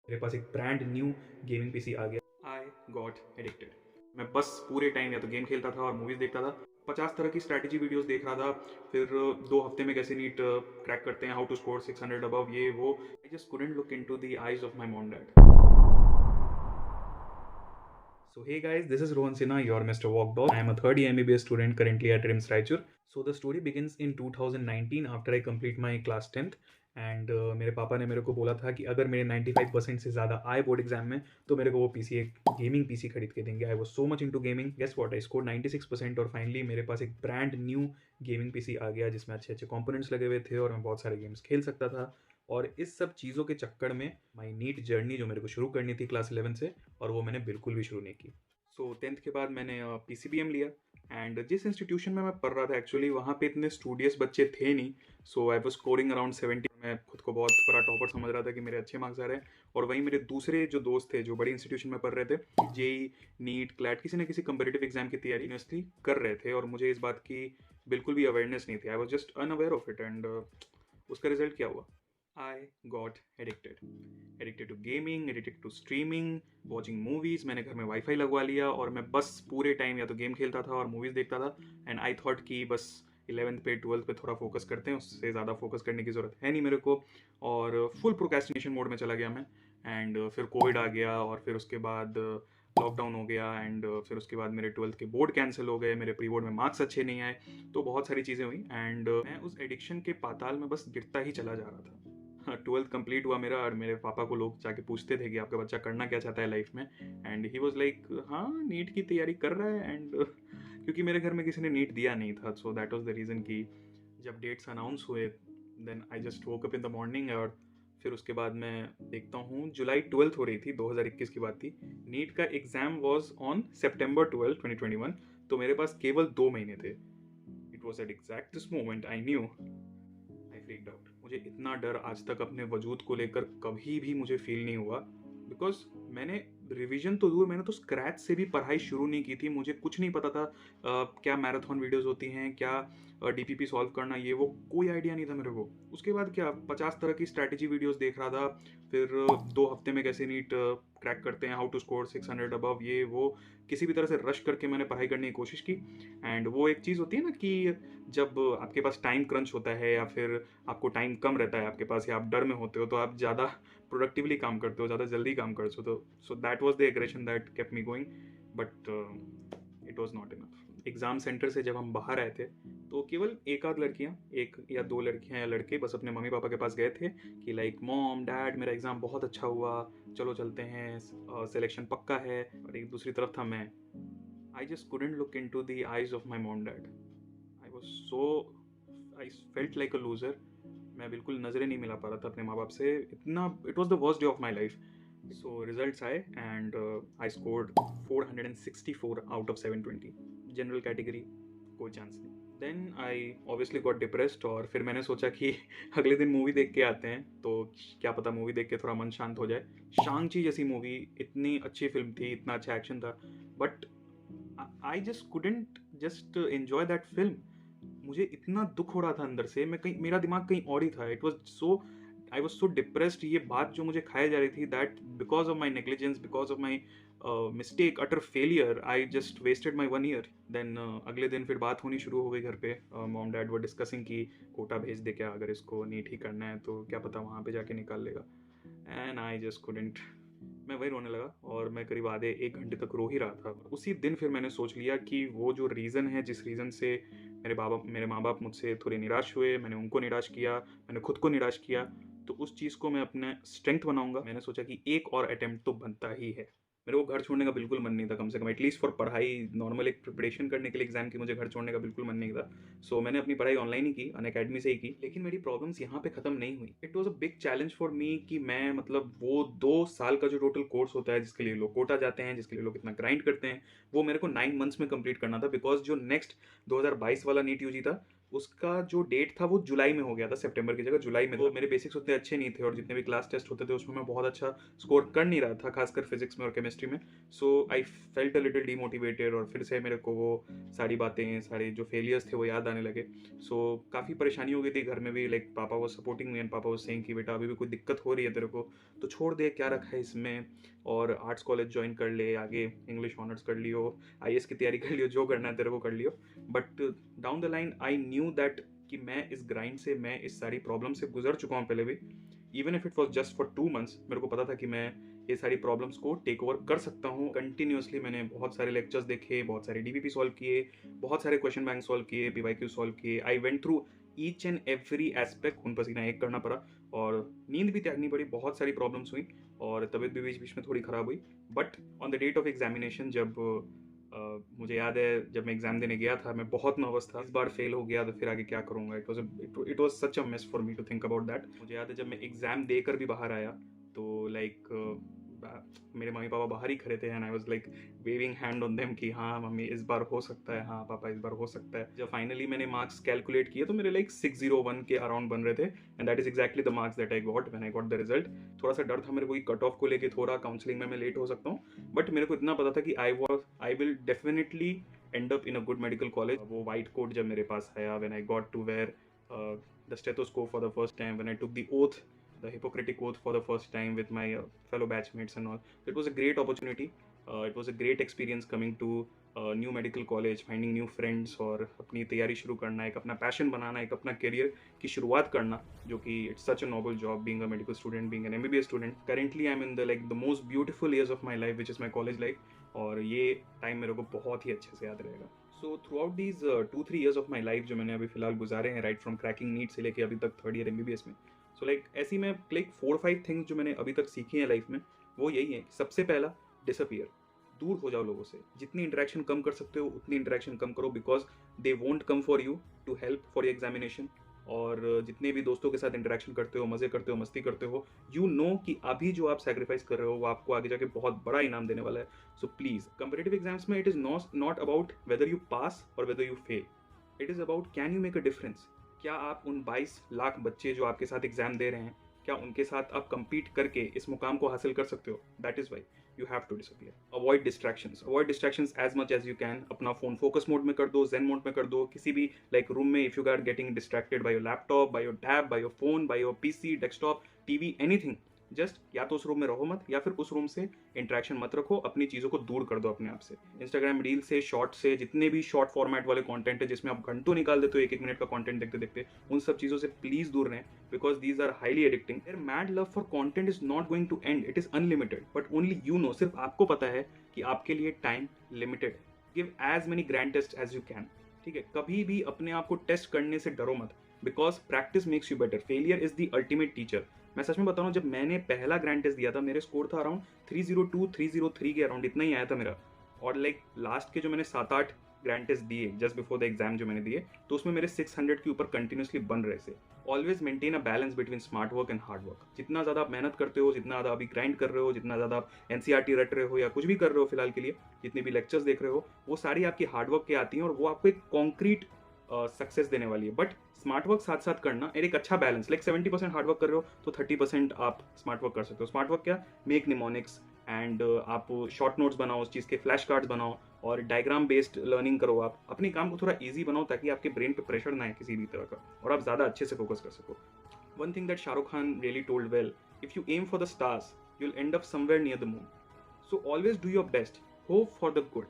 मेरे पास एक ब्रांड न्यू गेमिंग पीसी आ गया। I got addicted. मैं बस पूरे टाइम या तो गेम खेलता था और मूवीज़ देखता था। 50 तरह की स्ट्रैटेजी वीडियोस देख रहा था। फिर 2 हफ्ते में कैसे नीट क्रैक करते हैं, हाउ टू स्कोर 600 अबव, ये वो। आई just couldn't look into the eyes of my mom dad. So hey guys, this is Rohan Sinha, your Mr. Walkball. I am a third year MBBS student currently at RIMS Raichur. So the story begins in 2019 after I complete my class 10th. And मेरे पापा ने मेरे को बोला था कि अगर मेरे 95% से ज़्यादा आए बोर्ड एग्जाम में तो मेरे को वो पीसी, एक गेमिंग पीसी खरीद के देंगे। I was so much into gaming. Guess what, I score 96% और फाइनली मेरे पास एक ब्रांड न्यू गेमिंग पीसी आ गया जिसमें अच्छे अच्छे कंपोनेंट्स लगे हुए थे और मैं बहुत सारे गेम्स खेल सकता था। और इस सब चीज़ों के चक्कर में माई नीट जर्नी जो मेरे को शुरू करनी थी क्लास 11 से, और वो मैंने बिल्कुल भी शुरू नहीं की। सो 10th के बाद मैंने PCBM लिया। एंड जिस इंस्टीट्यूशन में मैं पढ़ रहा था एक्चुअली वहाँ पे इतने स्टूडियस बच्चे थे नहीं। सो आई वॉज स्कोरिंग अराउंड 70। मैं खुद को बहुत बड़ा टॉपर समझ रहा था कि मेरे अच्छे मार्क्स आ रहे हैं। और वहीं मेरे दूसरे जो दोस्त थे जो बड़ी इंस्टीट्यूशन में पढ़ रहे थे, जेई, नीट, क्लैट, किसी न किसी कंपेटिटिव एग्जाम की तैयारी यूनिवर्सिटी कर रहे थे, और मुझे इस बात की बिल्कुल भी अवेयरनेस नहीं थी। I was just unaware of it. And उसका रिजल्ट क्या हुआ? I got addicted. Addicted to gaming, addicted to streaming, watching movies. मैंने घर में वाईफाई लगवा लिया और मैं बस पूरे टाइम या तो गेम खेलता था और मूवीज़ देखता था। एंड आई थॉट कि बस 11th पे 12th पे थोड़ा फोकस करते हैं, उससे ज़्यादा फोकस करने की ज़रूरत है नहीं मेरे को। और फुल प्रोक्रेस्टिनेशन मोड में चला गया मैं। एंड फिर कोविड आ गया और फिर उसके बाद लॉकडाउन हो गया। एंड फिर उसके बाद मेरे 12th के बोर्ड कैंसिल हो गए, मेरे प्री बोर्ड में मार्क्स अच्छे नहीं आए, तो बहुत सारी चीज़ें हुई। एंड मैं उस एडिक्शन के पाताल में बस गिरता ही चला जा रहा था। हाँ, 12th कंप्लीट हुआ मेरा और मेरे पापा को लोग जाके पूछते थे कि आपका बच्चा करना क्या चाहता है लाइफ में। एंड ही वाज लाइक, हाँ नीट की तैयारी कर रहा है। एंड क्योंकि मेरे घर में किसी ने नीट दिया नहीं था, so that was the reason कि जब डेट्स अनाउंस हुए then I just woke up in the morning. और फिर उसके बाद मैं देखता हूँ जुलाई 12th हो रही थी, 2021 की बात थी। नीट का एग्ज़ाम वॉज ऑन September 12, 2021। तो मेरे पास केवल 2 महीने थे। It was at exact this moment I knew I freaked out. मुझे इतना डर आज तक अपने वजूद को लेकर कभी भी मुझे फील नहीं हुआ। बिकॉज मैंने रिवीजन तो दूर, मैंने तो स्क्रैच से भी पढ़ाई शुरू नहीं की थी। मुझे कुछ नहीं पता था क्या मैराथन वीडियोस होती हैं, क्या DPP सॉल्व करना, ये वो कोई आइडिया नहीं था मेरे को। उसके बाद क्या 50 तरह की स्ट्रैटेजी वीडियोस देख रहा था। फिर 2 हफ्ते में कैसे नीट क्रैक करते हैं, हाउ टू स्कोर 600 अबव, ये वो। किसी भी तरह से रश करके मैंने पढ़ाई करने की कोशिश की। एंड वो एक चीज़ होती है ना कि जब आपके पास टाइम क्रंच होता है या फिर आपको टाइम कम रहता है आपके पास, या आप डर में होते हो, तो आप ज़्यादा प्रोडक्टिवली काम करते हो, ज़्यादा जल्दी काम करते हो। तो सो that was the aggression that kept me going. But it was not enough. Exam centre से जब हम बाहर आए थे तो केवल एक आध लड़कियाँ, एक या दो लड़कियाँ या लड़के बस अपने मम्मी पापा के पास गए थे कि लाइक, मॉम डैड मेरा एग्ज़ाम बहुत अच्छा हुआ, चलो चलते हैं, सिलेक्शन पक्का है। और एक दूसरी तरफ था मैं। I just couldn't look in to the eyes of my mom dad. I was so, I felt like a loser. मैं बिल्कुल नज़रें नहीं मिला पा रहा था अपने माँ बाप से। इतना, it was the worst day of my life. So results आए and I scored 464 out of 720। General category, कोई चांस नहीं। Then I obviously got depressed. और फिर मैंने सोचा कि अगले दिन मूवी देख के आते हैं, तो क्या पता मूवी देख के थोड़ा मन शांत हो जाए। शांग-ची जैसी मूवी, इतनी अच्छी फिल्म थी, इतना अच्छा एक्शन था, but I just couldn't just enjoy that film. मुझे इतना दुख हो रहा था अंदर से, मैं कहीं, मेरा दिमाग कहीं और ही था। It was so, I was so depressed. ये बात जो मुझे खाई जा रही थी, that because of my negligence, because of my mistake, utter failure, I just wasted my 1 year. Then अगले दिन फिर बात होनी शुरू हो गई घर पे। मॉम डैड वर डिस्कसिंग कि कोटा भेज दे क्या, अगर इसको नीट ही करना है तो क्या पता वहाँ पे जाके निकाल लेगा। And I just couldn't. मैं वही रोने लगा और मैं करीब आधे 1 घंटे तक रो ही रहा था। उसी दिन फिर मैंने सोच लिया कि वो जो रीज़न है, जिस रीज़न से मेरे माँ बाप मुझसे थोड़े निराश हुए, मैंने उनको निराश किया, मैंने खुद को निराश किया, तो उस चीज़ को मैं अपने स्ट्रेंथ बनाऊंगा। मैंने सोचा कि एक और अटेम्प्ट तो बनता ही है। मेरे को घर छोड़ने का बिल्कुल मन नहीं था, कम से कम एटलीस्ट फॉर पढ़ाई, नॉर्मल एक प्रिपरेशन करने के लिए एग्जाम की मुझे घर छोड़ने का बिल्कुल मन नहीं था। सो मैंने अपनी पढ़ाई ऑनलाइन ही की, अन अकेडमी से ही की। लेकिन मेरी प्रॉब्लम्स यहाँ पे ख़त्म नहीं हुई। It was a big challenge for me कि मैं, मतलब वो 2 साल का जो टोटल कोर्स होता है जिसके लिए लोग कोटा जाते हैं, जिसके लिए लोग इतना ग्राइंड करते हैं, वो मेरे को 9 मंथ्स में कंप्लीट करना था। बिकॉज जो नेक्स्ट 2022 वाला नीट यूजी था उसका जो डेट था वो जुलाई में हो गया था, सितंबर की जगह जुलाई में। तो मेरे बेसिक्स उतने अच्छे नहीं थे और जितने भी क्लास टेस्ट होते थे उसमें मैं बहुत अच्छा स्कोर कर नहीं रहा था, खासकर फिजिक्स में और केमिस्ट्री में। So I felt a little demotivated और फिर से मेरे को वो सारी बातें, सारे जो फेलियर्स थे वो याद आने लगे। सो काफ़ी परेशानी हो गई थी घर में भी, लाइक पापा वो सपोर्टिंग मी एंड पापा वो सेइंग कि बेटा अभी भी कोई दिक्कत हो रही है तेरे को तो छोड़ दे, क्या रखा है इसमें, और आर्ट्स कॉलेज ज्वाइन कर ले, आगे इंग्लिश ऑनर्स कर लियो, आईएएस की तैयारी कर लियो, जो करना है तेरे को कर लियो। But down the line I knew that कि मैं इस ग्राइंड से, मैं इस सारी प्रॉब्लम से गुजर चुका हूँ पहले भी। Even if it was just for 2 months, मेरे को पता था कि मैं ये सारी प्रॉब्लम्स को टेक ओवर कर सकता हूँ। कंटिन्यूसली मैंने बहुत सारे लेक्चर्स देखे, बहुत सारे डीबीपी सॉल्व किए, बहुत सारे क्वेश्चन बैंक सॉल्व किए, पीवाईक्यू सॉल्व किए। I went through each and every aspect, खून पसीना एक करना पड़ा और नींद भी त्यागनी पड़ी, बहुत सारी प्रॉब्लम्स हुई और तबीयत भी बीच बीच में थोड़ी ख़राब हुई। But on the date of examination, जब मुझे याद है जब मैं एग्ज़ाम देने गया था, मैं बहुत नर्वस था। इस बार फेल हो गया तो फिर आगे क्या करूँगा। It was such a mess for me to think about that. मुझे याद है जब मैं एग्ज़ाम देकर भी बाहर आया तो लाइक मेरे मम्मी पापा बाहर ही खड़े थे and I was like waving hand on them कि हाँ मम्मी इस बार हो सकता है, हाँ पापा इस बार हो सकता है। जब फाइनली मैंने मार्क्स कैलकुलेट किए तो मेरे लाइक 601 के अराउंड बन रहे थे and that is exactly the marks that I got when I got the result. थोड़ा सा डर था मेरे को कट ऑफ को लेके, थोड़ा काउंसलिंग में मैं लेट हो सकता हूँ, बट मेरे को इतना पता था कि I will definitely end up in a good medical college. वो वाइट कोट जब मेरे पास आया, when I got to wear the stethoscope for the first time, when I took the oath, the Hippocratic oath for the first time with my fellow batchmates and all. So it was a great opportunity. It was a great experience coming to new medical college, finding new friends और अपनी तैयारी शुरू करना, एक अपना passion बनाना, एक अपना career की शुरुआत करना, जो कि it's such a Nobel job being a medical student, being an MBBS student. Currently I am in the like the most beautiful years of my life which is my college life और ये time मेरे को बहुत ही अच्छे से याद रहेगा। So through out these 2-3 years of my life जो मैंने अभी फिलहाल गुजारे हैं, राइट फ्रॉम क्रैकिंग नीट से लेके अभी तक थर्ड ईयर एमबीबीएस में, सो लाइक ऐसी मैं लाइक 4-5 थिंग्स जो मैंने अभी तक सीखी हैं लाइफ में, वो यही है। सबसे पहला, डिसअपियर, दूर हो जाओ लोगों से। जितनी इंटरेक्शन कम कर सकते हो उतनी इंटरेक्शन कम करो, because they won't come for you to help for your examination. और जितने भी दोस्तों के साथ इंटरेक्शन करते हो, मजे करते हो, मस्ती करते हो, यू नो कि अभी जो आप सेक्रीफाइस कर रहे हो वो आपको आगे जाके बहुत बड़ा इनाम देने वाला है। सो प्लीज, कंपेटिटिव एग्जाम्स में it is not about whether you pass और whether you fail, it is about can you make a difference. क्या आप उन 22 लाख बच्चे जो आपके साथ एग्जाम दे रहे हैं, क्या उनके साथ आप compete करके इस मुकाम को हासिल कर सकते हो? That is why you have to disappear. Avoid distractions as much as you can. अपना फोन फोकस मोड में कर दो, जेन मोड में कर दो। किसी भी लाइक रूम में if you are getting distracted by your laptop, by your tab, by your phone, by your PC, desktop, TV, anything, just या तो उस रूम में रहो मत, या फिर उस रूम से इंटरेक्शन मत रखो, अपनी चीज़ों को दूर कर दो अपने आप से। इंस्टाग्राम रील से, शॉर्ट से, जितने भी शॉर्ट फॉर्मेट वाले कंटेंट है जिसमें आप घंटों निकाल देते हो एक एक मिनट का कंटेंट देखते देखते, उन सब चीज़ों से प्लीज दूर रहें, because these are highly addicting. Their mad love for content is not going to end, it is unlimited, but only you know, सिर्फ आपको पता है कि आपके लिए टाइम लिमिटेड है। Give as many grand test as you can, ठीक है? कभी भी अपने आप को टेस्ट करने से डरो मत, because practice makes you better. Failure is the ultimate teacher. मैं सच में बता रहा हूँ, जब मैंने पहला ग्रैंड टेस्ट दिया था, मेरे स्कोर था अराउंड 302 303 के अराउंड, इतना ही आया था मेरा। और लाइक लास्ट के जो मैंने 7-8 ग्रैंड टेस्ट दिए जस्ट बिफोर द एग्जाम जो मैंने दिए, तो उसमें मेरे 600 के ऊपर कंटिन्यूसली बन रहे थे। Always maintain a balance between smart work and hard work. जितना ज़्यादा आप मेहनत करते हो, जितना ज़्यादा अभी ग्राइंड कर रहे हो, जितना ज़्यादा आप एनसीईआरटी रट रहे हो या कुछ भी कर रहे हो फिलहाल के लिए, जितने भी लेक्चर्स देख रहे हो, वो सारी आपकी हार्डवर्क के आती हैं और वो आपको एक कॉन्क्रीट सक्सेस देने वाली है। बट स्मार्ट वर्क साथ साथ करना, एक अच्छा बैलेंस, लाइक 70% हार्ड वर्क कर रहे हो तो 30% आप स्मार्ट वर्क कर सकते हो। स्मार्ट वर्क क्या? मेक निमोनिक्स एंड आप शॉर्ट नोट्स बनाओ, उस चीज़ के फ्लैश कार्ड्स बनाओ और डायग्राम बेस्ड लर्निंग करो। आप अपने काम को थोड़ा ईजी बनाओ ताकि आपके ब्रेन पे प्रेशर ना है किसी भी तरह का और आप ज़्यादा अच्छे से फोकस कर सको। One thing that Shahrukh Khan really told well, if you aim for the stars you will end up somewhere near the moon. So always do your best, hope for the good.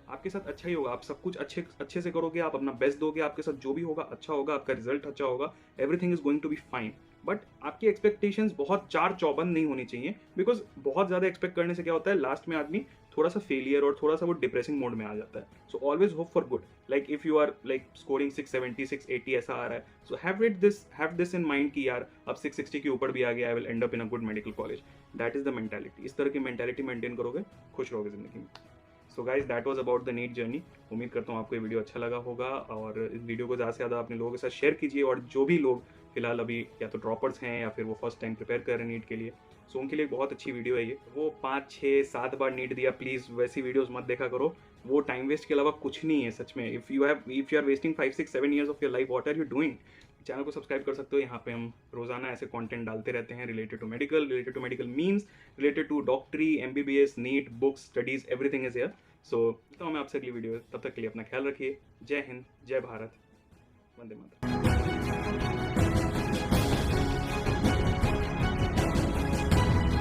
आपके साथ अच्छा ही होगा, आप सब कुछ अच्छे से करोगे, आप अपना बेस्ट दोगे, आपके साथ जो भी होगा अच्छा होगा, आपका रिजल्ट अच्छा होगा, everything is going to be fine. But आपकी एक्सपेक्टेशंस बहुत चार चौबंद नहीं होनी चाहिए, बिकॉज बहुत ज़्यादा एक्सपेक्ट करने से क्या होता है, लास्ट में आदमी थोड़ा सा फेलियर और थोड़ा सा वो डिप्रेसिंग मोड में आ जाता है। So always hope for good. Like if you are like scoring 670 680 ऐसा आ रहा है, so have this in mind कि यार अब 660 के ऊपर भी आ गया, I will end up in a good medical college. That is the mentality. इस तरह की मेंटालिटी मेंटेन करोगे, खुश रहोगे जिंदगी में। So guys, that was about the NEET journey. उम्मीद करता हूँ आपको ये वीडियो अच्छा लगा होगा और इस वीडियो को ज़्यादा से ज़्यादा अपने लोगों के साथ शेयर कीजिए। और जो भी लोग फिलहाल अभी या तो ड्रॉपर्स हैं या फिर वो फर्स्ट टाइम प्रिपेयर कर रहे हैं नीट के लिए, सोम के लिए बहुत अच्छी वीडियो है ये। वो 5, 6, 7 बार नीट दिया, प्लीज़ वैसी वीडियोस मत देखा करो। वो टाइम वेस्ट के अलावा कुछ नहीं है सच में। If you are wasting 5, 6, 7 years of your life, what are you doing? Channel को सब्सक्राइब कर सकते हो। यहाँ पे हम रोजाना ऐसे कंटेंट डालते रहते हैं related to medical memes, related to डॉक्टरी, MBBS, NEET, books, studies, everything is here. So तो मैं आपसे अगली वीडियो, तब तक के लिए अपना ख्याल रखिए। जय हिंद, जय भारत, वंदे मातरम।